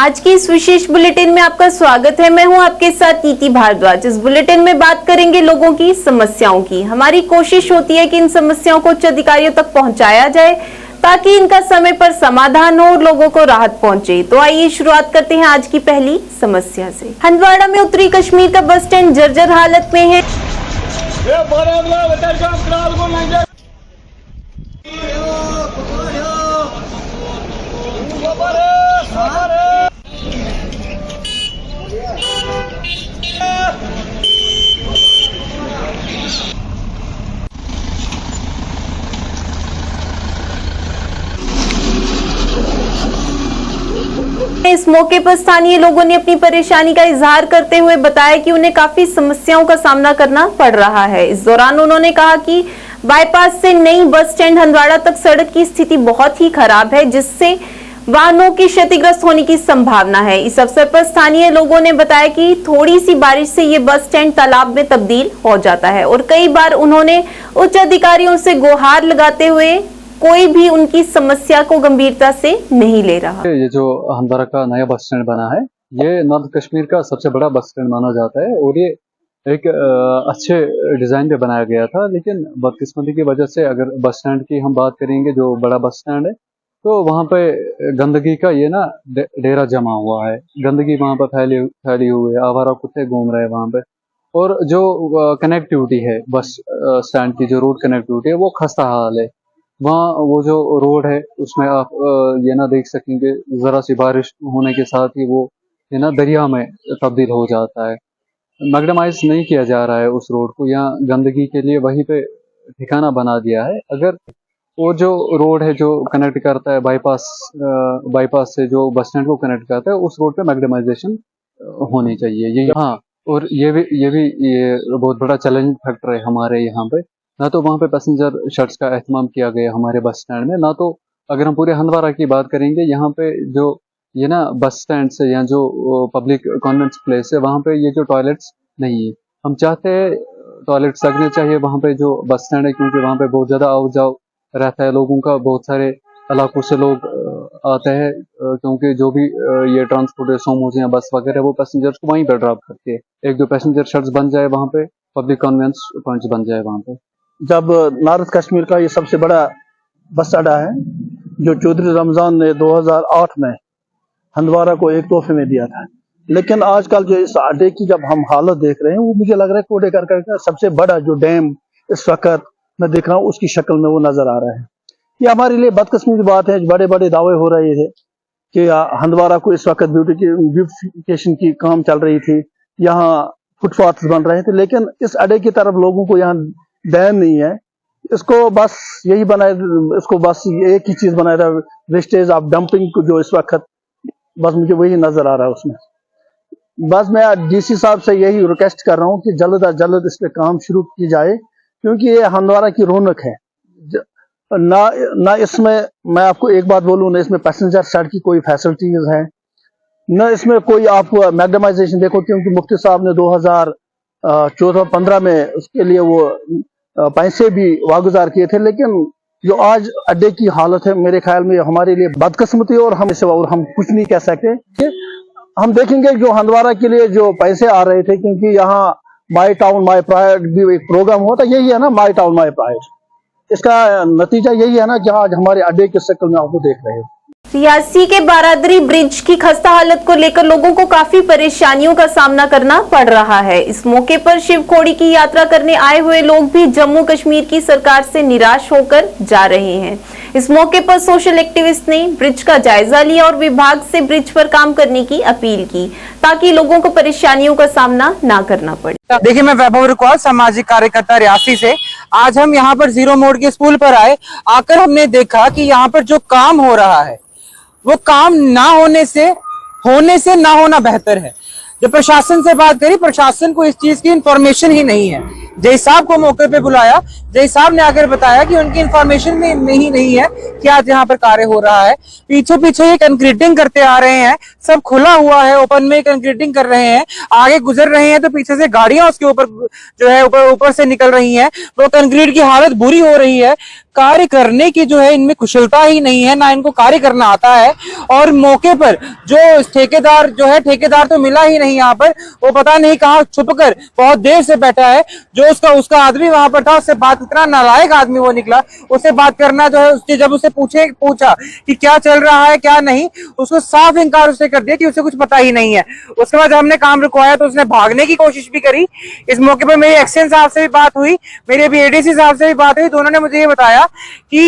आज की इस विशेष बुलेटिन में आपका स्वागत है। मैं हूं आपके साथ नीति भारद्वाज। इस बुलेटिन में बात करेंगे लोगों की समस्याओं की। हमारी कोशिश होती है कि इन समस्याओं को उच्च अधिकारियों तक पहुंचाया जाए ताकि इनका समय पर समाधान हो और लोगों को राहत पहुंचे। तो आइए शुरुआत करते हैं आज की पहली समस्या से। हंदवाड़ा में उत्तरी कश्मीर का बस स्टैंड जर्जर हालत में है। इस मौके पर स्थानीय लोगों ने अपनी परेशानी का इजहार करते हुए बताया कि उन्हें काफी समस्याओं का सामना करना पड़ रहा है। इस दौरान उन्होंने कहा कि बाईपास से नई बस स्टैंड हंदवाड़ा तक सड़क की स्थिति बहुत ही खराब है, जिससे वाहनों की क्षतिग्रस्त होने की संभावना है। इस अवसर पर स्थानीय लोगों ने बताया कि थोड़ी सी बारिश से ये बस स्टैंड तालाब में तब्दील हो जाता है और कई बार उन्होंने उच्च अधिकारियों से गुहार लगाते हुए कोई भी उनकी समस्या को गंभीरता से नहीं ले रहा। ये जो हंदवाड़ा का नया बस स्टैंड बना है, ये नॉर्थ कश्मीर का सबसे बड़ा बस स्टैंड माना जाता है और ये एक अच्छे डिजाइन पे बनाया गया था, लेकिन बदकिस्मती की वजह से अगर बस स्टैंड की हम बात करेंगे, जो बड़ा बस स्टैंड है, तो वहाँ पे गंदगी का ये ना डेरा जमा हुआ है। गंदगी वहाँ पर फैली हुई है, आवारा कुत्ते घूम रहे हैं वहाँ पे। और जो कनेक्टिविटी है बस स्टैंड की, जो रोड कनेक्टिविटी है, वो खस्ता हाल है। वहाँ वो जो रोड है उसमें आप ये ना देख सकेंगे, जरा सी बारिश होने के साथ ही वो ये ना दरिया में तब्दील हो जाता है। मैग्नेमाइज नहीं किया जा रहा है उस रोड को, यहाँ गंदगी के लिए वहीं पे ठिकाना बना दिया है। अगर वो जो रोड है जो कनेक्ट करता है बाईपास से जो बस स्टैंड को कनेक्ट करता है, उस रोड पे मैग्नेमाइजेशन होनी चाहिए। ये हाँ, और ये बहुत बड़ा चैलेंज फैक्टर है हमारे यहाँ पे। ना तो वहाँ पे पैसेंजर शेड्स का एहतमाम किया गया हमारे बस स्टैंड में, ना तो अगर हम पूरे हंदवाड़ा की बात करेंगे, यहाँ पे जो ये ना बस स्टैंड से या जो पब्लिक कॉन्वेंस प्लेस है, वहाँ पे ये जो टॉयलेट्स नहीं है। हम चाहते हैं टॉयलेट्स लगने चाहिए वहाँ पे जो बस स्टैंड है, क्योंकि वहाँ पे बहुत ज़्यादा आओ जाओ रहता है लोगों का। बहुत सारे इलाकों से लोग आते हैं, क्योंकि जो भी ये ट्रांसपोर्ट है, सोमोज या बस वगैरह, वो पैसेंजर्स को वहीं पर ड्रॉप करती है। एक दो पैसेंजर शेड्स बन जाए वहाँ पे, पब्लिक कॉन्वेंस पॉइंट्स बन जाए वहाँ पे। जब नॉर्थ कश्मीर का ये सबसे बड़ा बस अड्डा है, जो चौधरी रमजान ने 2008 में हंदवाड़ा को एक तोहफे में दिया था, लेकिन आजकल जो इस अड्डे की जब हम हालत देख रहे हैं, वो मुझे लग रहा है कोडे कर का सबसे बड़ा जो डैम इस वक्त मैं देख रहा हूँ, उसकी शक्ल में वो नजर आ रहा है। ये हमारे लिए बदकिस्मती बात है। बड़े बड़े दावे हो रहे थे कि हंदवाड़ा को इस वक्त ब्यूटिफिकेशन की काम चल रही थी, यहाँ फुटपाथ बन रहे थे, लेकिन इस अड्डे की तरफ लोगों को यहाँ डैम नहीं है। इसको बस यही बनाए, इसको बस एक ही चीज बनाया था, वेस्टेज ऑफ डंपिंग को, जो इस वक्त बस मुझे वही नजर आ रहा है उसमें। बस मैं डीसी साहब से यही रिक्वेस्ट कर रहा हूँ कि जल्द अज जल्द इस पे काम शुरू की जाए, क्योंकि ये हंदवाड़ा की रौनक है ना। इसमें मैं आपको एक बात बोलूँ, ना इसमें पैसेंजर शेड की कोई फैसिलिटीज है, न इसमें कोई आपको मैग्नेमाइजेशन। देखो, क्योंकि मुफ्ती साहब ने 2014-15 में उसके लिए वो पैसे भी वागुजार किए थे, लेकिन जो आज अड्डे की हालत है, मेरे ख्याल में हमारे लिए बदकिस्मती और हम कुछ नहीं कह सकते। कि हम देखेंगे जो हंदवाड़ा के लिए जो पैसे आ रहे थे, क्योंकि यहाँ माई टाउन माई प्राइड भी एक प्रोग्राम होता, यही है ना, माई टाउन माई प्राइड। इसका नतीजा यही है ना कि आज हमारे अड्डे की शक्ल में आपको देख रहे हो। रियासी के बारादरी ब्रिज की खस्ता हालत को लेकर लोगों को काफी परेशानियों का सामना करना पड़ रहा है। इस मौके पर शिवखोड़ी की यात्रा करने आए हुए लोग भी जम्मू कश्मीर की सरकार से निराश होकर जा रहे हैं। इस मौके पर सोशल एक्टिविस्ट ने ब्रिज का जायजा लिया और विभाग से ब्रिज पर काम करने की अपील की, ताकि लोगों को परेशानियों का सामना ना करना पड़े। देखिए, मैं वैभव रिकॉल, सामाजिक कार्यकर्ता रियासी से। आज हम यहाँ पर जीरो मोड के स्कूल पर आए। आकर हमने देखा कि यहाँ पर जो काम हो रहा है, वो काम ना होने से ना होना बेहतर है। जब प्रशासन से बात करी, प्रशासन को इस चीज की इंफॉर्मेशन ही नहीं है। जय साहब को मौके पे बुलाया, जय साहब ने आकर बताया कि उनकी इंफॉर्मेशन में नहीं है कि आज यहाँ पर कार्य हो रहा है। पीछे ये कंक्रीटिंग करते आ रहे हैं, सब खुला हुआ है, ओपन में कंक्रीटिंग कर रहे हैं। आगे गुजर रहे हैं तो पीछे से गाड़ियां उसके ऊपर जो है ऊपर से निकल रही हैं। वो कंक्रीट की हालत बुरी हो रही है। कार्य करने की जो है इनमें कुशलता ही नहीं है, ना इनको कार्य करना आता है। और मौके पर जो ठेकेदार जो है, ठेकेदार तो मिला ही नहीं यहाँ पर, वो पता नहीं कहाँ छुपकर बहुत देर से बैठा है। जो उसका आदमी वहां पर था, उससे बात, इतना नालायक आदमी वो निकला, उससे बात करना जो है, उससे जब उसे पूछा कि क्या चल रहा है क्या नहीं, उसको साफ इनकार उससे कर दिया कि उसे कुछ पता ही नहीं है। उसके बाद हमने काम रुकवाया तो उसने भागने की कोशिश भी करी। इस मौके पर मेरी एक्सचेंज साहब से भी बात हुई, मेरी अभी एडीसी साहब से भी बात हुई, तो उन्होंने मुझे ये बताया कि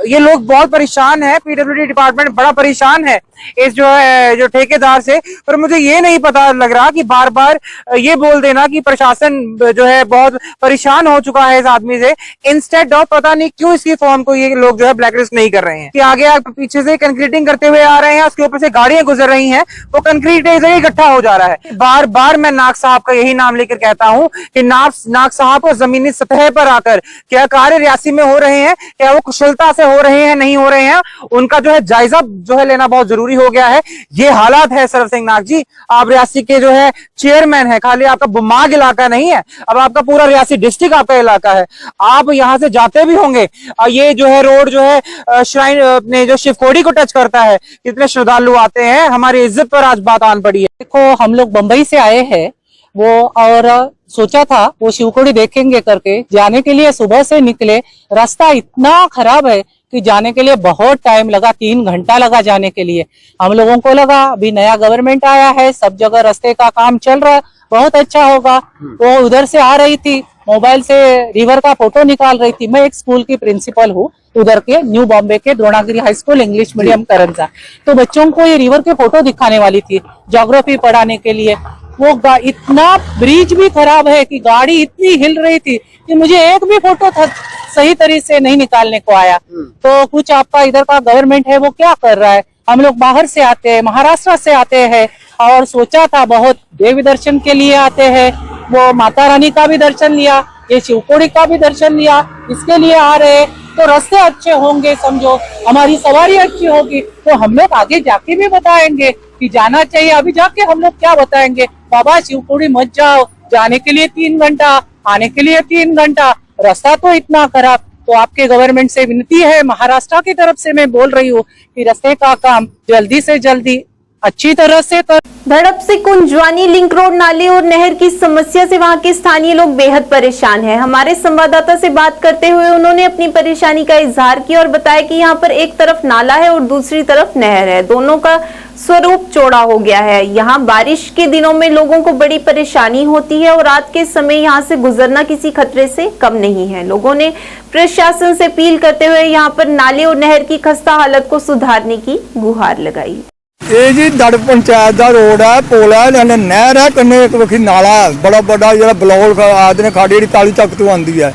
ये लोग बहुत परेशान है, पीडब्ल्यूडी डिपार्टमेंट बड़ा परेशान है इस जो ठेकेदार से। पर मुझे ये नहीं पता लग रहा कि बार बार ये बोल देना कि प्रशासन जो है बहुत परेशान हो चुका है इस आदमी से, इंस्टेड ऑफ पता नहीं क्यों इसकी फॉर्म को ये लोग जो है ब्लैकलिस्ट नहीं कर रहे हैं। कि आगे आप पीछे से कंक्रीटिंग करते हुए आ रहे हैं, उसके ऊपर से गाड़ियां गुजर रही हैं, वो कंक्रीट इकट्ठा हो जा रहा है। बार बार मैं नाग साहब का यही नाम लेकर कहता हूं कि नाग साहब को जमीनी सतह पर आकर क्या कार्य रियासी में हो रहे हैं, क्या वो कुशलता से हो रहे हैं नहीं हो रहे हैं, उनका जो है जायजा जो है लेना बहुत जरूरी हो गया है। ये हालात है सरव सिंह नाग जी, आप रियासी के जो है चेयरमैन है, खाली आपका बुमाग इलाका नहीं है, अब आपका पूरा रियासी डिस्ट्रिक्ट आपका इलाका है। आप यहां से जाते भी होंगे, ये जो है रोड जो है श्राइन अपने जो शिवखोड़ी को टच करता है, कितने श्रद्धालु आते हैं, हमारी इज्जत पर आज बात आन पड़ी है। देखो, हम लोग बंबई से आए हैं वो, और सोचा था वो शिवखोड़ी देखेंगे करके, जाने के लिए सुबह से निकले, रास्ता इतना खराब है कि जाने के लिए बहुत टाइम लगा, 3 घंटा लगा जाने के लिए। हम लोगों को लगा अभी नया गवर्नमेंट आया है, सब जगह रास्ते का काम चल रहा है, बहुत अच्छा होगा। वो उधर से आ रही थी, मोबाइल से रिवर का फोटो निकाल रही थी। मैं एक स्कूल की प्रिंसिपल हूँ उधर के न्यू बॉम्बे के Dronagiri high school English medium Karanja, तो बच्चों को ये रिवर के फोटो दिखाने वाली थी ज्योग्राफी पढ़ाने के लिए। वो इतना ब्रिज भी खराब है कि गाड़ी इतनी हिल रही थी कि मुझे एक भी फोटो सही तरीके से नहीं निकालने को आया। तो कुछ आपका इधर का गवर्नमेंट है वो क्या कर रहा है? हम लोग बाहर से आते हैं, महाराष्ट्र से आते हैं, और सोचा था बहुत देवी दर्शन के लिए आते हैं, वो माता रानी का भी दर्शन लिया, ये शिवखोड़ी का भी दर्शन लिया, इसके लिए आ रहे तो रास्ते अच्छे होंगे, समझो हमारी सवारी अच्छी होगी, तो हम लोग आगे जाके भी बताएंगे कि जाना चाहिए। अभी जाके हम लोग क्या बताएंगे, बाबा शिवखोड़ी मत जाओ, जाने के लिए 3 घंटा, आने के लिए 3 घंटा, रास्ता तो इतना खराब। तो आपके गवर्नमेंट से विनती है, महाराष्ट्र की तरफ से मैं बोल रही हूँ कि रास्ते का काम जल्दी से जल्दी अच्छी तरह से कर। धड़प से कुंजवानी लिंक रोड नाले और नहर की समस्या से वहां के स्थानीय लोग बेहद परेशान हैं। हमारे संवाददाता से बात करते हुए उन्होंने अपनी परेशानी का इजहार किया और बताया कि यहां पर एक तरफ नाला है और दूसरी तरफ नहर है, दोनों का स्वरूप चौड़ा हो गया है। यहाँ बारिश के दिनों में लोगों को बड़ी परेशानी होती है और रात के समय यहाँ से गुजरना किसी खतरे से कम नहीं है। लोगों ने प्रशासन से अपील करते हुए यहाँ पर नाले और नहर की खस्ता हालत को सुधारने की गुहार लगाई। ਇਹ ਜੀ ਦੜ ਪੰਚਾਇਤ ਦਾ ਰੋਡ ਹੈ, ਪੁਲ ਹੈ, ਨਾਲੇ ਨਹਿਰ ਹੈ, ਕੰਨੇ ਇੱਕ ਵਖੀ ਨਾਲਾ ਹੈ ਬੜਾ ਵੱਡਾ, ਜਿਹੜਾ ਬਲੌਲ ਆਦਿ ਨੇ ਖਾੜੀ ਜਿਹੜੀ ਕਾਲੀ ਚੱਕ ਤੋਂ ਆਉਂਦੀ ਹੈ।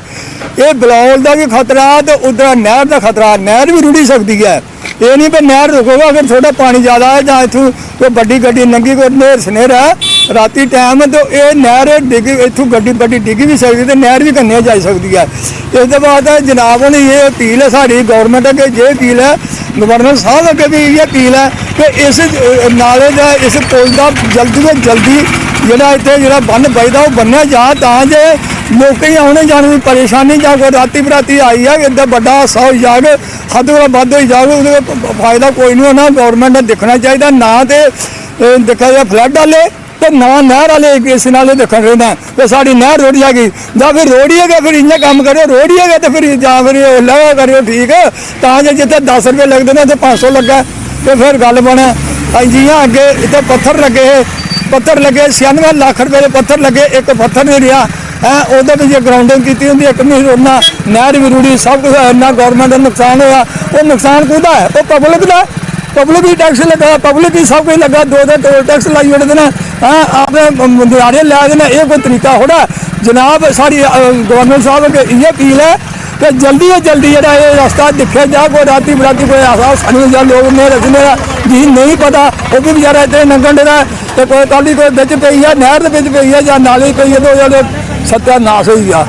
ਇਹ ਬਲੌਲ ਦਾ ਵੀ ਖਤਰਾ ਤੇ ਉਧਰ ਨਹਿਰ ਦਾ ਖਤਰਾ, ਨਹਿਰ ਵੀ ਰੁੜੀ ਸਕਦੀ ਹੈ। ਇਹ ਨਹੀਂ ਵੀ ਨਹਿਰ ਰੁਕੇਗਾ ਅਗਰ ਥੋੜਾ ਪਾਣੀ ਜ਼ਿਆਦਾ ਹੈ ਜਾਂ ਇੱਥੋਂ ਕੋਈ ਵੱਡੀ ਗੱਡੀ ਲੰਘੀ, ਕੋਈ ਨਹਿਰ ਸਨੇਰ ਹੈ ਰਾਤੀ ਟਾਈਮ, ਤੇ ਇਹ ਨਹਿਰ ਡਿੱਗ ਇੱਥੋਂ ਗੱਡੀ ਵੱਡੀ ਡਿੱਗ ਵੀ ਸਕਦੀ ਤੇ ਨਹਿਰ ਵੀ ਕੰਨੇ ਜਾ ਸਕਦੀ ਹੈ। ਇਸ ਤੋਂ ਬਾਅਦ ਜਨਾਬ ਹੁਣ ਇਹ ਅਪੀਲ ਹੈ ਸਾਡੀ ਗਵਰਨਮੈਂਟ ਅੱਗੇ, ਜੇ ਅਪੀਲ ਹੈ ਗਵਰਨਰ ਸਾਹਿਬ ਅੱਗੇ ਵੀ ਇਹ ਅਪੀਲ ਹੈ ਕਿ ਇਸ ਨਾਲੇ ਦਾ, ਇਸ ਪੁਲ ਦਾ ਜਲਦੀ ਤੋਂ ਜਲਦੀ ਜਿਹੜਾ ਇੱਥੇ ਜਿਹੜਾ ਬੰਨ ਵੱਜਦਾ ਉਹ ਬੰਨਿਆ ਜਾ, ਤਾਂ ਜੇ ਲੋਕੀ ਆਉਣੇ ਜਾਣ ਦੀ ਪਰੇਸ਼ਾਨੀ ਜਾਂ ਕੋਈ ਰਾਤੀ ਬਰਾਤੀ ਆਈ ਹੈ ਇੱਦਾਂ ਵੱਡਾ ਹਾਦਸਾ ਹੋ ਜਾਵੇ, ਹੱਦ ਤੋਂ ਵੱਧ ਹੋ ਜਾਵੇ, ਉਹਦਾ ਫਾਇਦਾ ਕੋਈ ਨਹੀਂ ਹੋਣਾ। ਗੌਰਮੈਂਟ ਨੂੰ ਦੇਖਣਾ ਚਾਹੀਦਾ, ਨਾ ਤੇ ਦੇਖਿਆ ਜਾਏ ਫਲੱਡ ਵਾਲੇ ਤੇ ਨਾ ਨਹਿਰ ਵਾਲੇ ਇਸ ਨਾਲੇ ਦੇਖਣ ਰਹਿੰਦਾ ਤੇ ਸਾਡੀ ਨਹਿਰ ਰੋੜ ਜਾਏਗੀ, ਜਾਂ ਫਿਰ ਰੋੜੀਏਗਾ ਫਿਰ ਇੰਨਾ ਕੰਮ ਕਰਿਓ, ਰੋੜੀਏਗਾ ਤੇ ਫਿਰ ਜਾਂ ਫਿਰ ਲਗਾ ਕਰਿਓ ਠੀਕ, ਤਾਂ ਜੇ ਜਿੱਥੇ 10 ਰੁਪਏ ਲੱਗਦੇ ਨੇ ਤੇ 500 ਲੱਗਾ ਤੇ ਫਿਰ ਗੱਲ ਬਣੇ। ਜੀਆਂ ਅੱਗੇ ਇੱਥੇ ਪੱਥਰ ਲੱਗੇ 96 ਲੱਖ ਰੁਪਏ ਦੇ ਪੱਥਰ ਲੱਗੇ, ਇੱਕ ਪੱਥਰ ਨਹੀਂ ਰਿਹਾ ਹੈ, ਉਹਦੇ ਵਿੱਚ ਜੇ ਗਰਾਊਂਡਿੰਗ ਕੀਤੀ ਹੁੰਦੀ ਇੱਕ ਨਹੀਂ ਰੋੜਨਾ, ਨਹਿਰ ਵੀ ਰੁੜੀ, ਸਭ ਕੁਛ ਇੰਨਾ ਗੌਰਮੈਂਟ ਦਾ ਨੁਕਸਾਨ ਹੋਇਆ। ਉਹ ਨੁਕਸਾਨ ਕਿਹਦਾ ਹੈ? ਉਹ ਪਬਲਿਕ ਦਾ, ਪਬਲਿਕ ਹੀ ਟੈਕਸ ਲੱਗਾ, ਪਬਲਿਕ ਹੀ ਸਭ ਕੁਝ ਲੱਗਾ, 2 ਟੋਲ ਟੈਕਸ ਲਾਈ ਉੜਦੇ ਨੇ, ਆਪਣੇ ਦਿਹਾੜੇ ਲੈ ਦੇਣਾ, ਇਹ ਕੋਈ ਤਰੀਕਾ ਹੋਣਾ ਜਨਾਬ। ਸਾਡੀ ਗਵਰਨਰ ਸਾਹਿਬ ਅੱਗੇ ਇਹ ਅਪੀਲ ਹੈ ਕਿ ਜਲਦੀ ਤੋਂ ਜਲਦੀ ਜਿਹੜਾ ਇਹ ਰਸਤਾ ਦਿਖਿਆ ਜਾ, ਕੋਈ ਰਾਤੀ ਬਰਾਤੀ ਕੋਈ ਆਸਾ ਸਾਨੂੰ ਜਾਂ ਲੋਕ ਨੇ ਰਸਨੇ ਜੀ ਨਹੀਂ ਪਤਾ, ਉਹ ਵੀ ਵਿਚਾਰਾ ਇੱਥੇ ਲੰਘਣ ਦੇਣਾ, ਤੇ ਕੋਈ ਕਾਲੀ ਕੋਈ ਵਿੱਚ ਪਈ ਹੈ, ਨਹਿਰ ਦੇ ਵਿੱਚ ਪਈ ਹੈ ਜਾਂ ਨਾਲੇ ਪਈ ਹੈ, ਤਾਂ ਉਹਦੇ ਸੱਤਿਆਨਾਸ਼ ਹੋਈ ਆ।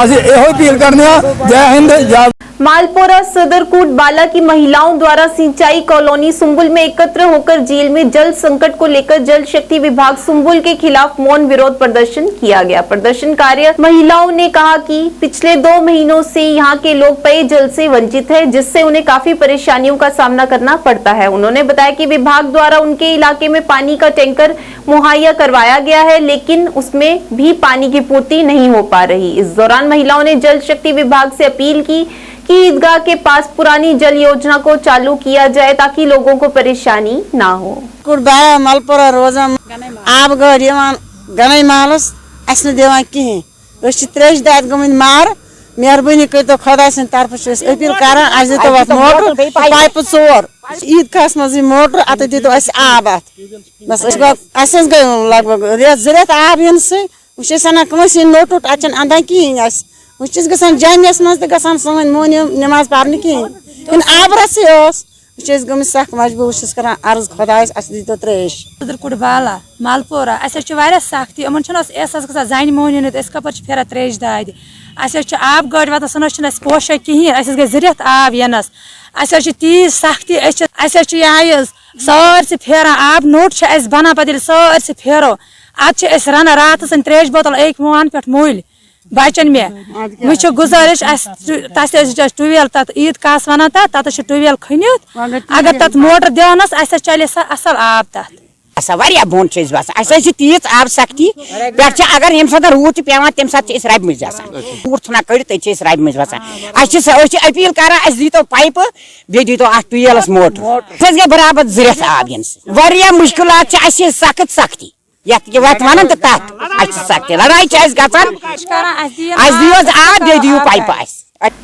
ਅਸੀਂ ਇਹੋ ਅਪੀਲ ਕਰਦੇ ਹਾਂ। ਜੈ ਹਿੰਦ, ਜੈ मालपुरा सदरकोट बाला की महिलाओं द्वारा सिंचाई कॉलोनी सुंबुल में एकत्र होकर झील में जल संकट को लेकर जल शक्ति विभाग सुंबुल के खिलाफ मौन विरोध प्रदर्शन किया गया। प्रदर्शनकारी महिलाओं ने कहा कि पिछले 2 महीनों से यहाँ के लोग पेयजल से वंचित है, जिससे उन्हें काफी परेशानियों का सामना करना पड़ता है। उन्होंने बताया कि विभाग द्वारा उनके इलाके में पानी का टैंकर मुहैया करवाया गया है, लेकिन उसमें भी पानी की पूर्ति नहीं हो पा रही। इस दौरान महिलाओं ने जल शक्ति विभाग से अपील की कि ईदगाह के पास पुरानी जल योजना को चालू किया जाए ताकि लोगों को परेशानी ना हो। कुर्बाया मालपुरा रोजान आब गड़ गने मालस अस दिवान कहें त्रेश दाद गमन मार मेहरबानी कर खुदा सद तरफ अपील कर मोटर पाइप 4 ईदगाह मज मोटर अत दो आब अत बस गई लगभग रेत 2 रेत आब इन वन नोट अत अंदा कहें गसान जामियस मज सन मोहन नमाज पार कहें आबरस गम सख मजबूर कर अर्ज खुदा अस दो त्रेश सदरकोट बाला मालपुरा अस सख्ती इन एहसास ग जान मोहन कपर फेरा त्रेश दाद अस आब गाड़ वात सन पोश कहें अस गई 2 रेत आब यनस अस तीज सख्ती अस यह सारस फेरान आब नोट बना पे सारस फेरो अत रान रात त्रेश बोतल एक मोहन पे मूल बचन मे वो गुजारिश ट्यूबवेल तथ ईदगाह वन तथ ट्यूबवेल खनित अगर तथ मोटर दिवानस चले असल आब तथ बोन बसान तीज आब सख्ती पे अगर ये सात रूट पे तम सात रब मज रूट थना कड़ तक रब मज बसान अपील कर दीतो पाइप बे दीतो ट्यूबवेलस मोटर गई बराबर 2 रेत आब इन मुश्किलात सख्त सख्ती वन तथ सख्ती लड़ाई दियो पाइप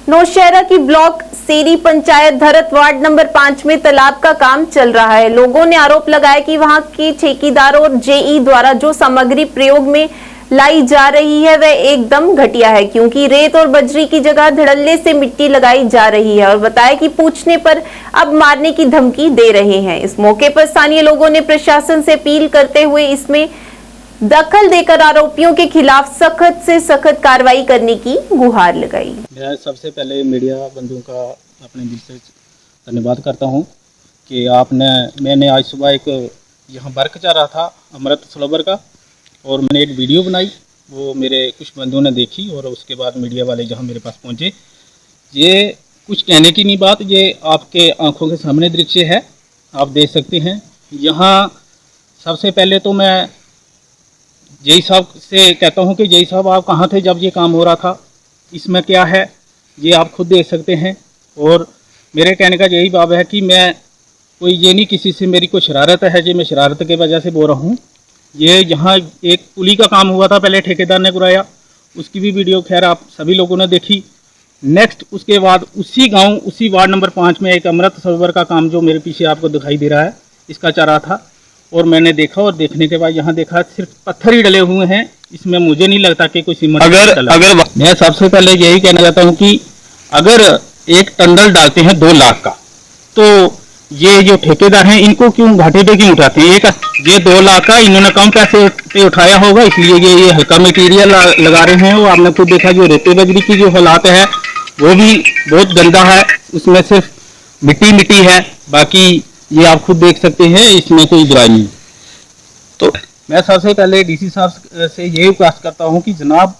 नौशहरा की ब्लॉक सेरी पंचायत धरत वार्ड नंबर 5 में तालाब का काम चल रहा है। लोगों ने आरोप लगाया कि वहां के ठेकेदार और जेई द्वारा जो सामग्री प्रयोग में लाई जा रही है वह एकदम घटिया है, क्योंकि रेत और बजरी की जगह धड़ल्ले से मिट्टी लगाई जा रही है और बताया कि पूछने पर अब मारने की धमकी दे रहे हैं। इस मौके पर स्थानीय लोगों ने प्रशासन से अपील करते हुए इसमें दखल देकर आरोपियों के खिलाफ सख्त से सख्त कार्रवाई करने की गुहार लगाई। मैं सबसे पहले मीडिया बंधुओं का अपने दिल से धन्यवाद करता हूं कि मैंने आज सुबह एक यहाँ वर्क चल रहा था अमृत सरोवर का, और मैंने एक वीडियो बनाई, वो मेरे कुछ बंधुओं ने देखी और उसके बाद मीडिया वाले जहाँ मेरे पास पहुँचे। ये कुछ कहने की नहीं बात, ये आपके आंखों के सामने दृश्य है, आप देख सकते हैं। यहाँ सबसे पहले तो मैं जय साहब से कहता हूं कि जय साहब आप कहाँ थे जब ये काम हो रहा था, इसमें क्या है ये आप खुद देख सकते हैं। और मेरे कहने का यही भाव है कि मैं कोई ये नहीं किसी से मेरी कोई शरारत है जी मैं शरारत की वजह से बोल रहा हूँ। ये यहाँ एक पुली का काम हुआ था, पहले ठेकेदार ने कराया, उसकी भी वीडियो खैर आप सभी लोगों ने देखी। नेक्स्ट उसके बाद उसी गाँव उसी वार्ड नंबर 5 में एक अमृत सरोवर का काम जो मेरे पीछे आपको दिखाई दे रहा है इसका चल रहा था, और मैंने देखा और देखने के बाद यहाँ देखा सिर्फ पत्थर ही डले हुए हैं, इसमें मुझे नहीं लगता कि कोई सीमेंट अगर मैं सबसे पहले यही कहना चाहता हूँ कि अगर एक टंडल डालते हैं 2 लाख का, तो ये जो ठेकेदार हैं इनको क्यों घाटे पे क्यों उठाते हैं? ये 2 लाख का इन्होंने कम पैसे पे उठाया होगा, इसलिए ये हल्का मटेरियल लगा रहे हैं। वो आपने खुद देखा जो रेते बजरी की जो हालात है वो भी बहुत गंदा है, उसमें सिर्फ मिट्टी है, बाकी ये आप खुद देख सकते हैं, इसमें कोई बुराई नहीं। तो मैं सबसे पहले डीसी साहब से यही रिक्वेस्ट करता हूं कि जनाब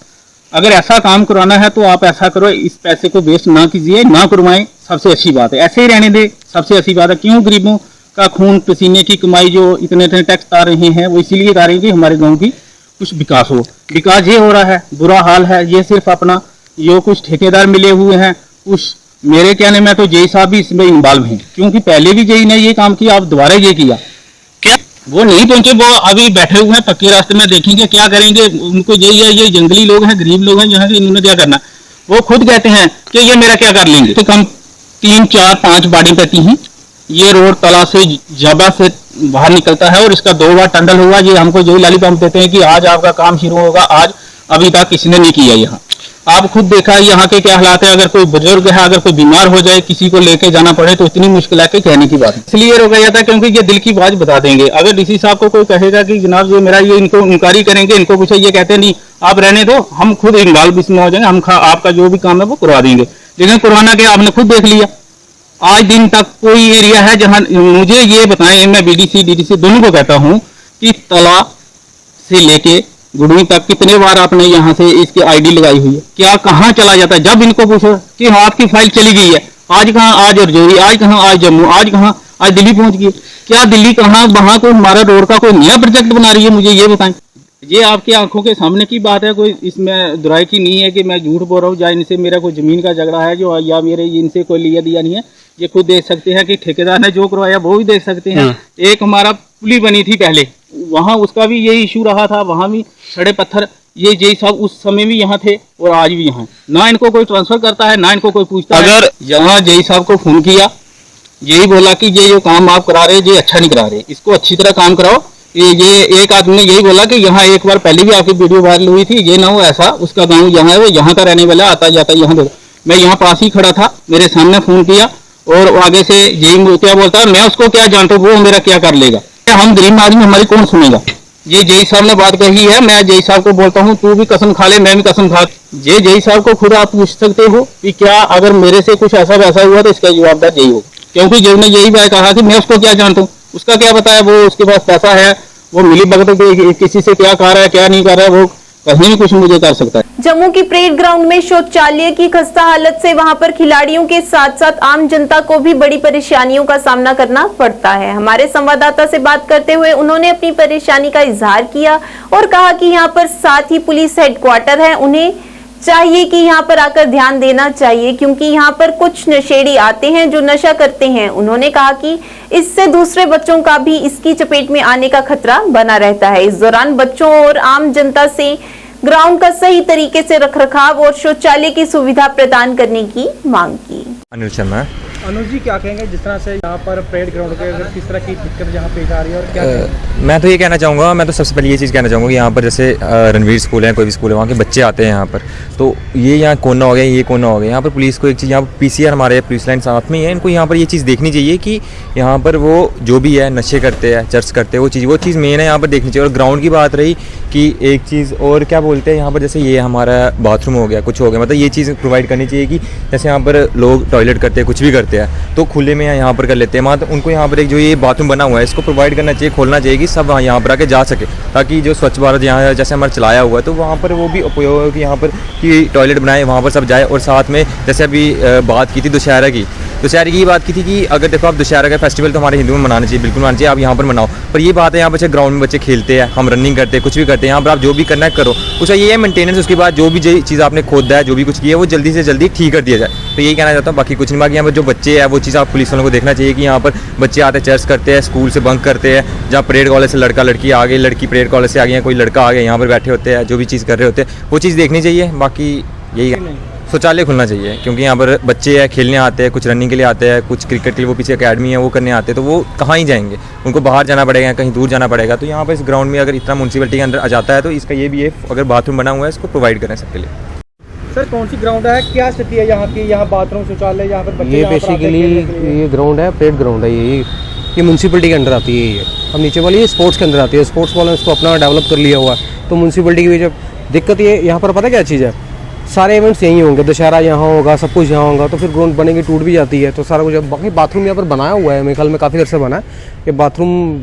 अगर ऐसा काम करवाना है तो आप ऐसा करो, इस पैसे को वेस्ट ना कीजिए, ना करवाएं, सबसे अच्छी बात है, ऐसे ही रहने दें, सबसे अच्छी बात है। क्यों गरीबों का खून पसीने की कमाई जो इतने टैक्स आ रहे हैं वो इसीलिए आ रहे हैं कि हमारे गाँव की कुछ विकास हो। विकास ये हो रहा है, बुरा हाल है, ये सिर्फ अपना जो कुछ ठेकेदार मिले हुए हैं, कुछ मेरे कहने में तो जेई साहब भी इसमें इन्वॉल्व हैं, क्योंकि पहले भी जेई ने ये काम किया, अब दोबारा ये किया कि वो नहीं पहुंचे, वो अभी बैठे हुए हैं पक्के रास्ते में, देखेंगे क्या करेंगे। उनको यही है, ये जंगली लोग हैं, गरीब लोग हैं, जहाँ से इन्होंने क्या करना, वो खुद कहते हैं कि ये मेरा क्या कर लेंगे। तो कम 3, 4, 5 बाड़ी पड़ती हैं, ये रोड तला से जबा से बाहर निकलता है और इसका 2 बार टंडल हुआ। ये हमको यही लालीपॉप देते हैं कि आज आपका काम शुरू होगा, आज अभी तक किसी ने नहीं किया। यहाँ आप खुद देखा यहाँ के क्या हालात है, अगर कोई बुजुर्ग है, अगर कोई बीमार हो जाए, किसी को लेके जाना पड़े तो इतनी मुश्किल है कि कहने की बात। इसलिए रोका जाता है क्योंकि ये दिल की बात बता देंगे। अगर डीसी साहब को कोई कहेगा कि जनाब ये मेरा ये इनको इंक्वायरी करेंगे, इनको पूछे, ये कहते नहीं आप रहने दो, हम खुद इन्वॉल्व इसमें हो जाएंगे, हम आपका जो भी काम है वो करवा देंगे। लेकिन कोरोना के आपने खुद देख लिया, आज दिन तक कोई एरिया है जहां, मुझे ये बताएं, मैं बीडीसी डीडीसी दोनों को कहता हूं कि तला से लेके गुड़वी तक कितने बार आपने यहाँ से इसकी आईडी लगाई हुई है, क्या कहाँ चला जाता है? जब इनको पूछो कि हाँ आपकी फाइल चली गई है, आज कहाँ, आज रजौरी, आज कहाँ, आज जम्मू, आज कहाँ, आज दिल्ली पहुंच गई, क्या दिल्ली कहाँ, वहां कोई हमारा रोड का कोई नया प्रोजेक्ट बना रही है? मुझे ये बताएं। ये आपकी आंखों के सामने की बात है, कोई इसमें दुराई की नहीं है कि मैं झूठ बोल रहा हूँ, या इनसे मेरा कोई जमीन का झगड़ा है जो, या मेरे इनसे कोई लिया दिया नहीं है। ये खुद देख सकते हैं कि ठेकेदार ने जो करवाया वो भी देख सकते हैं। एक हमारा पुली बनी थी पहले, वहाँ उसका भी यही इशू रहा था, वहाँ भी सड़े पत्थर, ये जय साहब उस समय भी यहाँ थे और आज भी यहाँ, ना इनको कोई ट्रांसफर करता है, ना इनको कोई पूछता है। अगर यहाँ जय साहब को फोन किया, यही बोला कि ये जो काम आप करा रहे ये अच्छा नहीं करा रहे, इसको अच्छी तरह काम कराओ। ये एक आदमी ने यही बोला कि यहाँ एक बार पहले भी आपकी वीडियो वायरल हुई थी, ये ना हो ऐसा, उसका गाँव यहाँ है, वो यहाँ का रहने वाला, आता जाता यहाँ देखो। मैं यहाँ पास ही खड़ा था, मेरे सामने फोन किया और आगे से यही क्या बोलता है, मैं उसको क्या जानता हूँ, वो मेरा क्या कर लेगा, हम गरीब आदमी, हमारी कौन सुनेगा। ये जय साहब ने बात कही है, मैं जय साहब को बोलता हूँ तू भी कसम खा ले, मैं भी कसम खा। ये जय साहब को खुद आप पूछ सकते हो कि क्या अगर मेरे से कुछ ऐसा वैसा हुआ तो इसका जवाबदार यही हो, क्योंकि जब ने यही बात कहा कि मैं उसको क्या जानता हूँ, उसका क्या पता है, वो उसके पास पैसा है, वो मिली भगत किसी से क्या कर रहा है क्या नहीं कर रहा है, वो कहीं भी कुछ मुझे कर सकता है। जम्मू की परेड ग्राउंड में शौचालय की खस्ता हालत से वहां पर खिलाड़ियों के साथ साथ आम जनता को भी बड़ी परेशानियों का सामना करना पड़ता है। हमारे संवाददाता से बात करते हुए उन्होंने अपनी परेशानी का इजहार किया और कहा कि यहां पर साथ ही पुलिस हेडक्वार्टर है, उन्हें चाहिए कि यहाँ पर आकर ध्यान देना चाहिए, क्योंकि यहाँ पर कुछ नशेड़ी आते हैं जो नशा करते हैं। उन्होंने कहा कि इससे दूसरे बच्चों का भी इसकी चपेट में आने का खतरा बना रहता है। इस दौरान बच्चों और आम जनता से ग्राउंड का सही तरीके से रखरखाव और शौचालय की सुविधा प्रदान करने की मांग की। अनिल शर्मा। अनुज जी क्या कहेंगे जिस तरह से यहाँ पर परेड ग्राउंड के अंदर किस तरह की दिक्कत यहाँ पेश आ रही है और क्या मैं तो ये कहना चाहूँगा, मैं तो सबसे पहले ये चीज़ कहना चाहूँगा कि यहाँ पर जैसे रणवीर स्कूल है, कोई भी स्कूल है, वहाँ के बच्चे आते हैं यहाँ पर, तो ये यहाँ कोना हो गया, ये कोना हो गया, यहाँ पर पुलिस को एक चीज़, यहाँ पर पीसीआर हमारे पुलिस लाइन साथ में ही है, इनको यहाँ पर ये चीज़ देखनी चाहिए कि यहाँ पर वो जो भी है नशे करते हैं, चर्च करते हैं, वो चीज़ मेन है यहाँ पर देखनी चाहिए। और ग्राउंड की बात रही कि एक चीज़ और क्या बोलते हैं यहाँ पर, जैसे ये हमारा बाथरूम हो गया, कुछ हो गया, मतलब ये चीज़ प्रोवाइड करनी चाहिए कि जैसे यहाँ पर लोग टॉयलेट करते हैं, कुछ भी करते हैं तो खुले में यहाँ पर कर लेते हैं, तो उनको यहाँ पर एक जो ये बाथरूम बना हुआ है इसको प्रोवाइड करना चाहिए, खोलना चाहिए कि सब यहाँ पर आके जा सके, ताकि जो स्वच्छ भारत यहाँ जैसे हमारा चलाया हुआ है तो वहाँ पर वो भी उपयोग हो कि यहाँ पर कि टॉयलेट बनाए, वहाँ पर सब जाए। और साथ में जैसे अभी बात की थी दशहरा की बात की थी कि अगर देखो आप दशहरा का फेस्टिवल तो हमारे हिंदुओं में मनाना चाहिए, बिल्कुल मनाना चाहिए, आप यहाँ पर मनाओ, पर ये बात है यहाँ पर ग्राउंड में बच्चे खेलते हैं, हम रनिंग करते हैं, कुछ भी करते हैं, यहाँ पर आप जो भी करना है करो, उसका ये है मेंटेनेंस, उसके बाद जो भी चीज़ आपने खोदा है, जो भी कुछ किया है वो जल्दी से जल्दी ठीक कर दिया जाए। तो यही कहना चाहता हूँ, बाकी कुछ नहीं। बाकी यहाँ पर जो बच्चे हैं वो चीज़ आप पुलिस वालों को देखना चाहिए कि यहाँ पर बच्चे आते हैं, चर्च करते हैं, स्कूल से बंक करते हैं, जहाँ परेड कॉलेज से लड़का लड़की आ गई, लड़की परेड कॉलेज से आ गई, कोई लड़का आ गया, यहाँ पर बैठे होते हैं, जो भी चीज़ कर रहे होते हैं वो चीज़ देखनी चाहिए। बाकी यही है, शौचालय खुलना चाहिए, क्योंकि यहाँ पर बच्चे हैं, खेलने आते हैं, कुछ रनिंग के लिए आते हैं, कुछ क्रिकेट के लिए वो पीछे अकेडमी है वो करने आते हैं, तो वो कहाँ ही जाएंगे, उनको बाहर जाना पड़ेगा, कहीं दूर जाना पड़ेगा। तो यहाँ पर इस ग्राउंड में अगर इतना म्यूनसिपलिटी के अंदर आ जाता है तो इसका ये भी है, अगर बाथरूम बना हुआ है इसको प्रोवाइड करें सबके लिए। सर कौन सी ग्राउंड है, क्या स्थिति है यहाँ की, यहाँ बाथरूम शौचालय, यहाँ पर बच्चे ये बेसिकली ये ग्राउंड है, परेड ग्राउंड है, ये म्यूनसिपलिटी के अंदर आती है। ये अब नीचे वाली ये स्पोर्ट्स के अंदर आती है, स्पोर्ट्स वालों ने इसको अपना डेवलप कर लिया हुआ है, तो म्यूनसिपलिटी की वजह दिक्कत ये यहाँ पर पता क्या चीज़ है, सारे इवेंट्स यहीं होंगे, दशहरा यहाँ होगा, सब कुछ यहाँ होगा, तो फिर ग्राउंड बनेगी, टूट भी जाती है, तो सारा कुछ। बाकी बाथरूम यहाँ पर बनाया हुआ है, मेरे ख्याल में काफ़ी देर से बना है ये बाथरूम,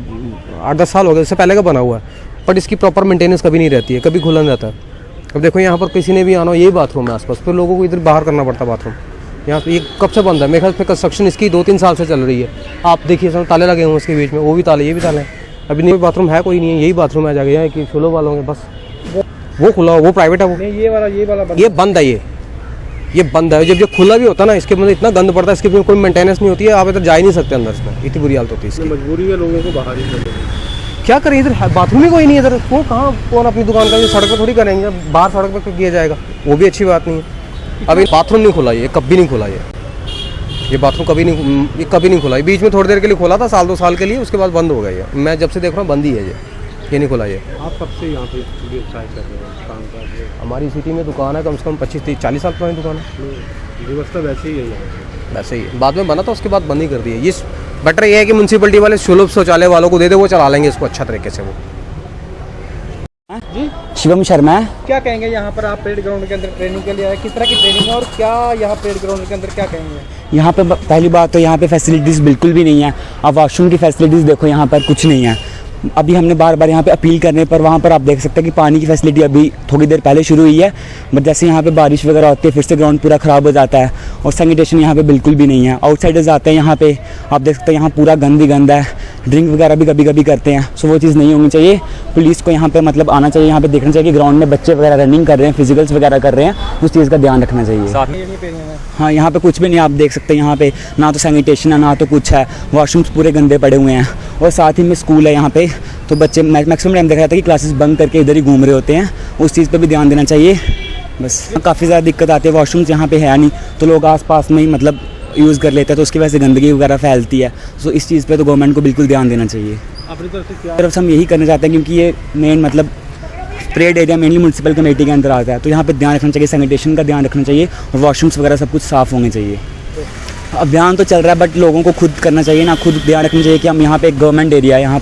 8-10 साल हो गए, इससे पहले का बना हुआ है, बट इसकी प्रॉपर मेंटेनेंस कभी नहीं रहती है, कभी खुला नहीं रहता है। अब देखो यहाँ पर किसी ने भी आना हो, यही बाथरूम है आसपास, फिर लोगों को इधर बाहर करना पड़ता है बाथरूम। यहाँ पे ये कब से बंद है, मेरे ख्याल से कंस्ट्रक्शन इसकी 2-3 साल से चल रही है। आप देखिए सब ताले लगे हुए उसके बीच में, वो भी ताले, ये भी ताले, अभी नहीं बाथरूम है कोई नहीं है, यही बाथरूम है जाके यहाँ कि फुलो वालों के बस, वो खुला, वो प्राइवेट है, वो ये वाला ये बंद है, ये बंद है। जब खुला भी होता है ना, इसके अंदर इतना गंद पड़ता है, इसके कोई मेंटेनेंस नहीं होती है, आप इधर जा ही नहीं सकते अंदर, इसमें इतनी बुरी हालत होती है इसकी। मजबूरी है लोगों को बाहर ही, क्या करें, इधर बाथरूम ही कोई नहीं है इधर, वो कहाँ कौन अपनी दुकान का सड़क पर थोड़ी करेंगे, बाहर सड़क पर किया जाएगा, वो भी अच्छी बात नहीं है। अभी बाथरूम नहीं खुला, ये कभी नहीं खुला, ये बाथरूम कभी नहीं खुला, बीच में थोड़ी देर के लिए खोला था, 1-2 साल के लिए, उसके बाद बंद हो गया ये। मैं जब से देख रहा हूँ बंद ही है ये नहीं खुला। ये आप कब से यहाँ पे व्यवसाय कर रहे हैं, काम कर रहे हैं? हमारी सिटी में दुकान है कम से कम 25-40 साल पुरानी दुकान है, व्यवस्था वैसे ही है, वैसे ही बाद में बना था, उसके बाद बंद ही कर दिया। ये बेटर ये है कि म्यूनसिपलिटी वाले सुलभ शौचालय वालों को दे दे, वो चला लेंगे इसको अच्छा तरीके से वो। जी शिवम शर्मा है। क्या कहेंगे यहाँ पर आप परेड ग्राउंड के अंदर ट्रेनिंग के लिए आए, किस तरह की ट्रेनिंग है और क्या यहाँ परेड ग्राउंड के अंदर क्या कहेंगे? यहाँ पे पहली बात तो यहाँ पे फैसिलिटीज़ बिल्कुल भी नहीं है। आप वॉशरूम की फैसिलिटीज़ देखो, यहाँ पर कुछ नहीं है। अभी हमने बार बार यहाँ पे अपील करने पर वहाँ पर आप देख सकते हैं कि पानी की फैसिलिटी अभी थोड़ी देर पहले शुरू हुई है, बट जैसे यहाँ पे बारिश वगैरह होती है फिर से ग्राउंड पूरा ख़राब हो जाता है और सैनिटेशन यहाँ पे बिल्कुल भी नहीं है। आउटसाइडर्स आते हैं यहाँ पे, आप देख सकते हैं यहाँ पूरा गंद ही गंद है, ड्रिंक वगैरह भी कभी कभी करते हैं। सो वो चीज़ नहीं होनी चाहिए। पुलिस को यहाँ पे मतलब आना चाहिए, यहाँ पे देखना चाहिए कि ग्राउंड में बच्चे वगैरह रनिंग कर रहे हैं, फिजिकल्स वगैरह कर रहे हैं, उस चीज़ का ध्यान रखना चाहिए। हाँ, यहाँ पे कुछ भी नहीं, आप देख सकते हैं यहाँ पे ना तो सैनिटेशन है ना तो कुछ है, वॉशरूम्स पूरे गंदे पड़े हुए हैं और साथ ही में स्कूल है यहाँ पे, तो बच्चे मैक्सिमम टाइम देखा जाता है कि क्लासेस बंक करके इधर ही घूम रहे होते हैं, उस चीज़ पे भी ध्यान देना चाहिए। बस काफ़ी ज़्यादा दिक्कत आती है, वॉशरूम्स यहाँ पे है नहीं तो लोग आसपास में ही मतलब यूज़ कर लेते हैं, तो उसकी वजह से गंदगी वगैरह फैलती है। तो इस चीज़ पे तो गवर्नमेंट को बिल्कुल ध्यान देना चाहिए। अपनी तरफ से हम यही करना चाहते हैं क्योंकि ये मेन मतलब parade area mainly municipal committee के अंदर आता है, तो यहाँ पे ध्यान रखना चाहिए, सैनिटेशन का ध्यान रखना चाहिए और वॉशरूम्स वगैरह सब कुछ साफ़ होने चाहिए। अभियान तो चल रहा है बट लोगों को खुद करना चाहिए ना, खुद ध्यान रखना चाहिए कि हम यहाँ पे एक गवर्नमेंट एरिया है, यहाँ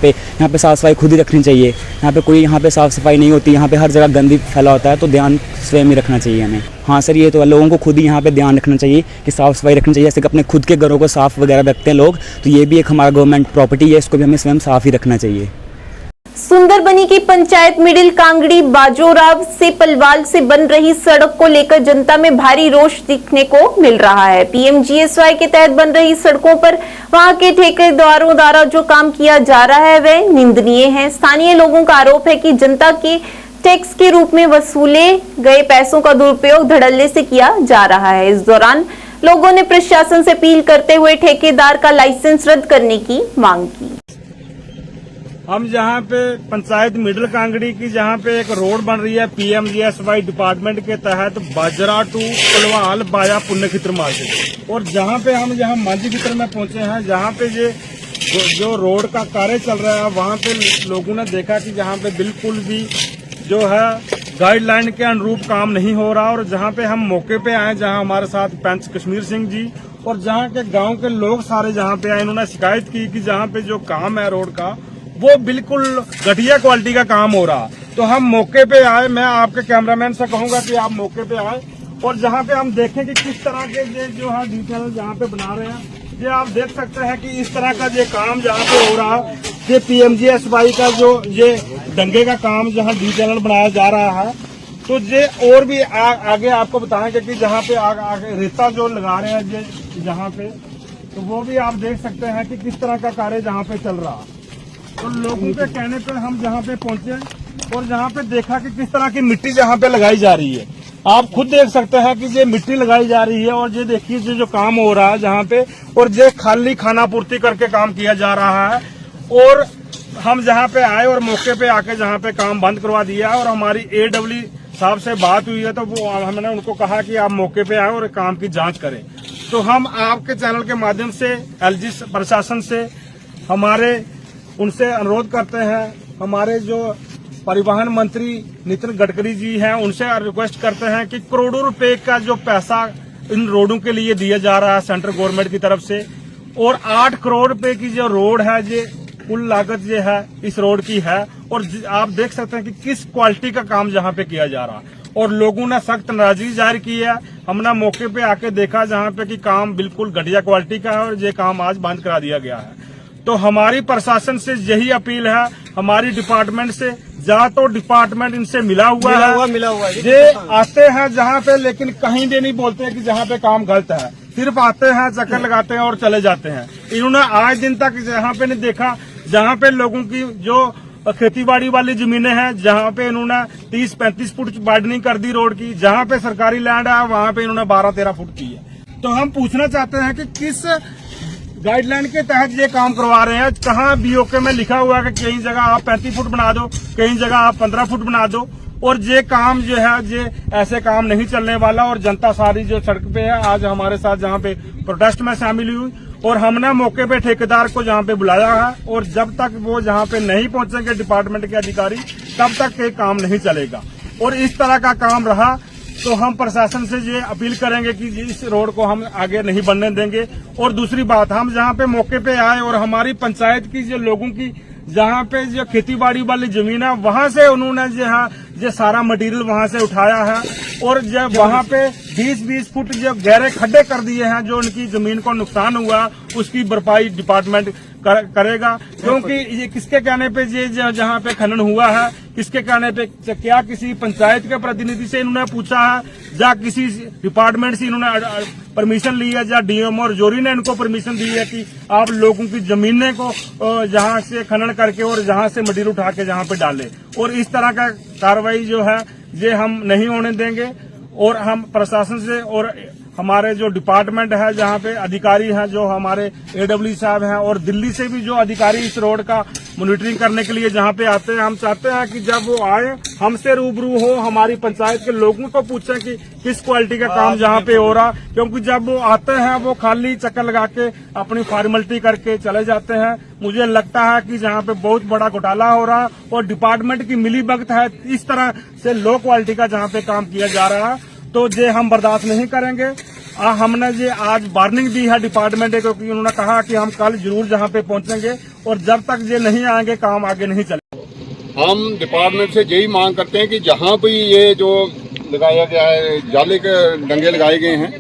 पे साफ़ सफाई खुद ही रखनी चाहिए। यहाँ पे कोई यहाँ पे साफ़ सफाई नहीं होती, यहाँ पे हर जगह गंदी फैला होता है, तो ध्यान स्वयं ही रखना चाहिए हमें। हाँ सर, ये तो लोगों को खुद ही यहाँ पे ध्यान रखना चाहिए कि साफ़ सफाई रखनी चाहिए। जैसे कि अपने खुद के घरों को साफ़ वगैरह रखते हैं लोग, तो ये भी एक हमारा गवर्नमेंट प्रॉपर्टी है, इसको भी हमें स्वयं साफ़ ही रखना चाहिए। सुंदरबनी की पंचायत मिडिल कांगड़ी बाजोराव से पलवाल से बन रही सड़क को लेकर जनता में भारी रोष दिखने को मिल रहा है। पीएमजीएसवाई के तहत बन रही सड़कों पर वहां के ठेकेदारों द्वारा जो काम किया जा रहा है वह निंदनीय है। स्थानीय लोगों का आरोप है कि जनता के टैक्स के रूप में वसूले गए पैसों का दुरुपयोग धड़ल्ले से किया जा रहा है। इस दौरान लोगों ने प्रशासन से अपील करते हुए ठेकेदार का लाइसेंस रद्द करने की मांग की। हम जहाँ पे पंचायत मिडिल कांगड़ी की जहाँ पे एक रोड बन रही है पीएमजीएसवाई डिपार्टमेंट के तहत बाजरा टू पलवाल बाया पुण्यक्षेत्र मार्केट, और जहाँ पे हम यहाँ मांझी क्षेत्र में पहुंचे हैं, जहाँ पे ये जो रोड का कार्य चल रहा है, वहाँ पे लोगों ने देखा कि जहाँ पे बिल्कुल भी जो है गाइडलाइन के अनुरूप काम नहीं हो रहा। और जहाँ पे हम मौके पे आए, जहाँ हमारे साथ पंच कश्मीर सिंह जी और जहाँ के गाँव के लोग सारे जहाँ पे आए, इन्होंने शिकायत की कि जहाँ पे जो काम है रोड का वो बिल्कुल घटिया क्वालिटी का काम हो रहा। तो हम मौके पे आए, मैं आपके कैमरामैन से कहूंगा कि आप मौके पे आए और जहाँ पे हम देखें कि किस तरह के जो है डिटेल जहाँ पे बना रहे हैं, ये आप देख सकते हैं कि इस तरह का ये काम जहाँ पे हो रहा है, ये पीएमजीएसवाई का जो ये दंगे का काम जहाँ डिटेल बनाया जा रहा है। तो ये और भी आगे आपको बताएंगे कि जहाँ पे आगे रेता जो लगा रहे हैं ये जहाँ पे, तो वो भी आप देख सकते हैं कि किस तरह का कार्य जहाँ पे चल रहा है। तो लोगों के कहने पर हम जहाँ पे पहुंचे और जहाँ पे देखा कि किस तरह की मिट्टी जहाँ पे लगाई जा रही है, आप खुद देख सकते हैं कि ये मिट्टी लगाई जा रही है। और ये देखिए जो काम हो रहा है जहाँ पे, और ये खाली खाना पूर्ति करके काम किया जा रहा है। और हम जहाँ पे आए और मौके पे आके जहाँ पे काम बंद करवा दिया, और हमारी AW साहब से बात हुई है, तो वो हमने उनको कहा कि आप मौके पे आए और काम की जाँच करें। तो हम आपके चैनल के माध्यम से LG प्रशासन से हमारे उनसे अनुरोध करते हैं, हमारे जो परिवहन मंत्री नितिन गडकरी जी हैं उनसे रिक्वेस्ट करते हैं कि करोड़ों रुपए का जो पैसा इन रोडों के लिए दिया जा रहा है सेंट्रल गवर्नमेंट की तरफ से, और 8 करोड़ रुपए की जो रोड है, ये कुल लागत ये है इस रोड की है। और आप देख सकते हैं कि किस क्वालिटी का काम जहाँ पे किया जा रहा है, और लोगों ने सख्त नाराजगी जाहिर की है। हमने मौके पे आके देखा जहाँ पे कि काम बिल्कुल घटिया क्वालिटी का है, और ये काम आज बंद करा दिया गया है। तो हमारी प्रशासन से यही अपील है, हमारी डिपार्टमेंट से, जहाँ तो डिपार्टमेंट इनसे मिला हुआ है, ये आते हैं जहाँ पे, लेकिन कहीं भी नहीं बोलते कि जहाँ पे काम गलत है, सिर्फ आते हैं, चक्कर लगाते हैं और चले जाते हैं। इन्होंने आज दिन तक जहाँ पे नहीं देखा, जहाँ पे लोगों की जो खेतीबाड़ी वाली जमीनें हैं, जहाँ पे इन्होंने 30-35 फुट वाइडनिंग कर दी रोड की, जहाँ पे सरकारी लैंड है वहाँ पे इन्होंने 12-13 फुट की है। तो हम पूछना चाहते हैं कि किस गाइडलाइन के तहत ये काम करवा रहे हैं। कहाँ BOK में लिखा हुआ है कि कहीं जगह आप 35 फुट बना दो, कहीं जगह आप 15 फुट बना दो, और ये काम जो है ये ऐसे काम नहीं चलने वाला। और जनता सारी जो सड़क पे है आज हमारे साथ जहाँ पे प्रोटेस्ट में शामिल हुई, और हमने मौके पे ठेकेदार को जहाँ पे बुलाया है, और जब तक वो जहाँ पे नहीं पहुंचेंगे डिपार्टमेंट के अधिकारी, तब तक ये काम नहीं चलेगा। और इस तरह का काम रहा तो हम प्रशासन से ये अपील करेंगे कि इस रोड को हम आगे नहीं बनने देंगे। और दूसरी बात, हम जहाँ पे मौके पे आए और हमारी पंचायत की जो लोगों की जहाँ पे जो खेती बाड़ी वाली जमीन है वहां से उन्होंने जो सारा मटेरियल वहां से उठाया है और जब वहां पे 20-20 फुट जो गहरे खड्डे कर दिए हैं, जो उनकी जमीन को नुकसान हुआ उसकी भरपाई डिपार्टमेंट करेगा। क्योंकि ये किसके कहने पे ये जहाँ पे खनन हुआ है, किसके कहने पे, क्या किसी पंचायत के प्रतिनिधि से इन्होंने पूछा है या किसी डिपार्टमेंट से इन्होंने परमिशन ली है या डीएम और जोरी ने इनको परमिशन दी है कि आप लोगों की जमीनें को जहाँ से खनन करके और जहाँ से मटेरियल उठा के जहाँ पे डाले। और इस तरह का कार्रवाई जो है ये हम नहीं होने देंगे और हम प्रशासन से और हमारे जो डिपार्टमेंट है, जहाँ पे अधिकारी हैं जो हमारे एडब्ल्यू साहब हैं और दिल्ली से भी जो अधिकारी इस रोड का मॉनिटरिंग करने के लिए जहाँ पे आते हैं, हम चाहते हैं कि जब वो आए हमसे रूबरू हो, हमारी पंचायत के लोगों को पूछें कि किस क्वालिटी का काम जहाँ पे हो रहा। क्योंकि जब वो आते हैं वो खाली चक्कर लगा के अपनी फॉर्मेलिटी करके चले जाते हैं। मुझे लगता है कि जहाँ पे बहुत बड़ा घोटाला हो रहा और डिपार्टमेंट की मिलीभगत है, इस तरह से लो क्वालिटी का जहाँ पे काम किया जा रहा है, तो ये हम बर्दाश्त नहीं करेंगे। हमने ये आज वार्निंग दी है डिपार्टमेंट को, क्योंकि उन्होंने कहा कि हम कल जरूर जहाँ पे पहुंचेंगे और जब तक ये नहीं आएंगे काम आगे नहीं चलेगा। हम डिपार्टमेंट से यही मांग करते हैं कि जहाँ भी ये जो लगाया गया है, जाले के डंगे लगाए गए हैं,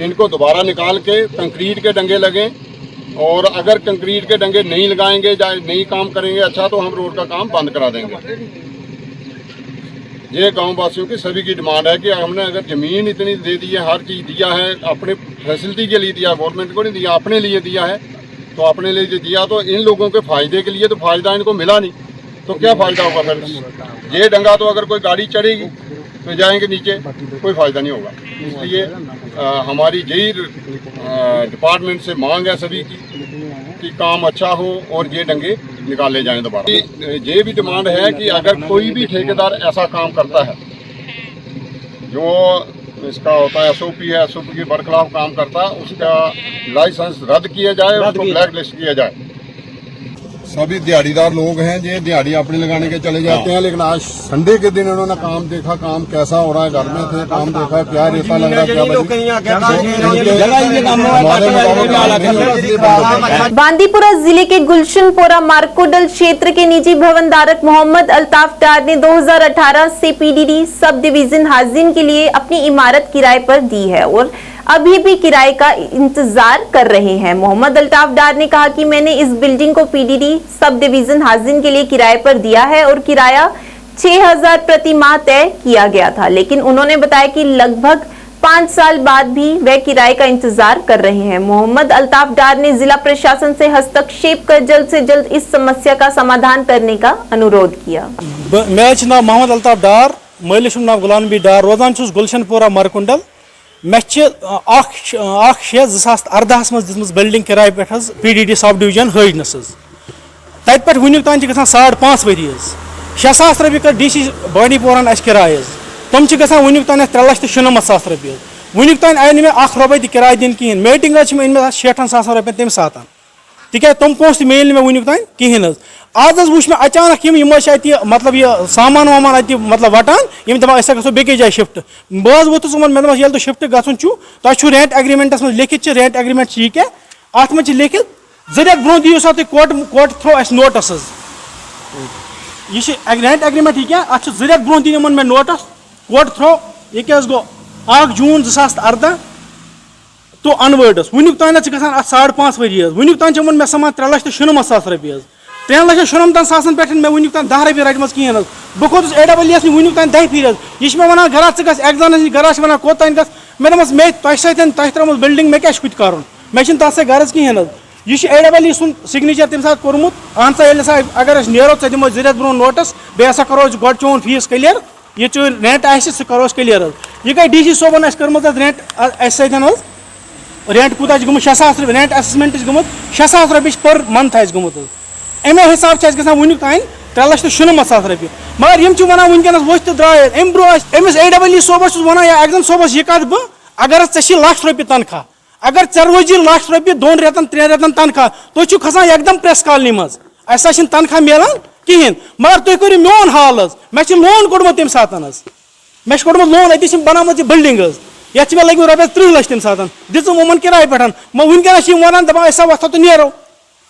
इनको दोबारा निकाल के कंक्रीट के डंगे लगें और अगर कंक्रीट के डंगे नहीं लगाएंगे या नहीं काम करेंगे अच्छा तो हम रोड का काम बंद करा देंगे। ये गांव वासियों की सभी की डिमांड है कि हमने अगर जमीन इतनी दे दी है, हर चीज़ दिया है, अपने फैसिलिटी के लिए दिया, गवर्नमेंट को नहीं दिया, अपने लिए दिया है, तो अपने लिए दिया तो इन लोगों के फायदे के लिए तो फायदा इनको मिला नहीं, तो क्या फायदा होगा फिर। ये डंगा तो अगर कोई गाड़ी चढ़ेगी तो जाएंगे नीचे, कोई फायदा नहीं होगा। इसलिए हमारी यही डिपार्टमेंट से मांग है सभी की कि काम अच्छा हो और ये डंगे निकाले जाएं दोबारा। ये भी डिमांड है कि अगर कोई भी ठेकेदार ऐसा काम करता है जो इसका होता है एसओपी है, एसओपी के बरखिलाफ काम करता है, उसका लाइसेंस रद्द किया जाए, उसको ब्लैक लिस्ट किया जाए। सभी दिहाड़ीदार लोग हैं, ये दिहाड़ी अपने लगाने के चले जाते हैं, लेकिन आज संडे के दिन उन्होंने काम देखा, काम कैसा हो रहा है, घर में थे, काम देखा, क्या रेता लग रहा है। बांदीपुरा जिले के गुलशनपुरा मारकोडल क्षेत्र के निजी भवन धारक मोहम्मद अल्ताफ डार ने 2018 से पीडीडी सब डिवीजन हाजिन के लिए अपनी इमारत किराए पर दी है और अभी भी किराए का इंतजार कर रहे हैं। मोहम्मद अल्ताफ डार ने कहा कि मैंने इस बिल्डिंग को पीडीडी सब डिवीजन हाजिन के लिए किराए पर दिया है और किराया 6000 प्रति माह तय किया गया था, लेकिन उन्होंने बताया कि लगभग 5 साल बाद भी वह किराए का इंतजार कर रहे हैं। मोहम्मद अल्ताफ डार ने जिला प्रशासन से हस्तक्षेप कर जल्द से जल्द इस समस्या का समाधान करने का अनुरोध किया। मैं नाम मोहम्मद अल्ताफ डार, मालिक नाम गुलाम नबी डार, रोजान गुलशनपुरा मारकुंडल। मे 6/6/2018 मज बिल्डिंग किराए पे पीडीडी सब डिवीजन हाजनस तत पे वुनिक तान 5.5 वरी 6,000 रपये कर डीसी बांडीपोरान किराए तम वुनिक तान 3,97,000 रपये। वुनिक तान आई मे 1 रुपये किराए दिन कहें। मीटिंग अन 60,000 रपये तम सात तिक तुम पोस मिल मे वुनिक तान कहें। आज वो मे अचानक मतलब यह सामान वामान मतलब वटान दपान गो बेस जाए शिफ्ट। बह वोथुस मे दे तो शिफ्ट गु तुम रेंट एग्रीमेंटस में लिखित रेंट एग्रीमेंट यह क्या अत मे लिखित 2 रेत ब्रो दियो सा कोर्ट थ्रो अस नोटिस यह रेंट एग्रीमेंट यह क्या अत 2 रेत ब्रो दिन मे नोटिस कोर्ट थ्रो यह क्या गो 1 जून 2018 तो अनवर्डस वुनिक तान 5.5 वरी वुनिक तान मे समान 3,97,000 रपये 3,97,000 पे मे वुनिक तान 10 रपये रटम कहें। बह खोस AWS वुनिक तान 10 फिर यह मे वन घर एग्जाम नश घर वन कोतान ग मे दस मे तह त्रो बिल्डिंग मे क्या कर मे तथ घर कहें। यह AWS सुन सिग्नेचर तम सात कोर्मुत अहन सा अगर नो 2 रेत ब्रो नोटिस बे करो गो चोन फीस क्लियर ये रेंट सह करो क्लियर। यह गई DC सोबन कर्म रेंट सत रेंट कूत गुत 6,000 रेंट असेसमेंट गुत 6,000 रपये पर मंथ गुत अमे हिसाब से वुनिक तान 3,97,000 रपये। मगर यम वन वनकस वो तो द्राय अम bro Amish AWS Sobers one या एग्जाम सोबस यह कत बह अगर ₹1,00,000 तनख्वाह अगर रोजी ₹1,00,000 2 रेतन 3 रेतन तनख्वाह तुम खसान एकदम प्रेस कॉलोनी मज अस तनख्वाह मिलान कहें। मगर तुम करो मोन हाल मे लोन कोड़मुत तम सात मे कोड़मुत लोन अत बना बिल्डिंग ये मे लगे ₹30 लाख तम सात दिम वमन किराए पे वनकस वन दपान वथा तो नो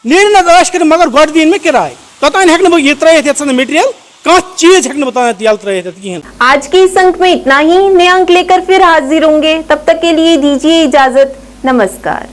नीर कर मगर गो दिन मे किराए तोतान हेक बह यह त्रित मटेरियल कह चीज हेक बह यल त्रित कहें। आज के इस अंक में इतना ही। नए अंक लेकर फिर हाजिर होंगे, तब तक के लिए दीजिए इजाजत। नमस्कार।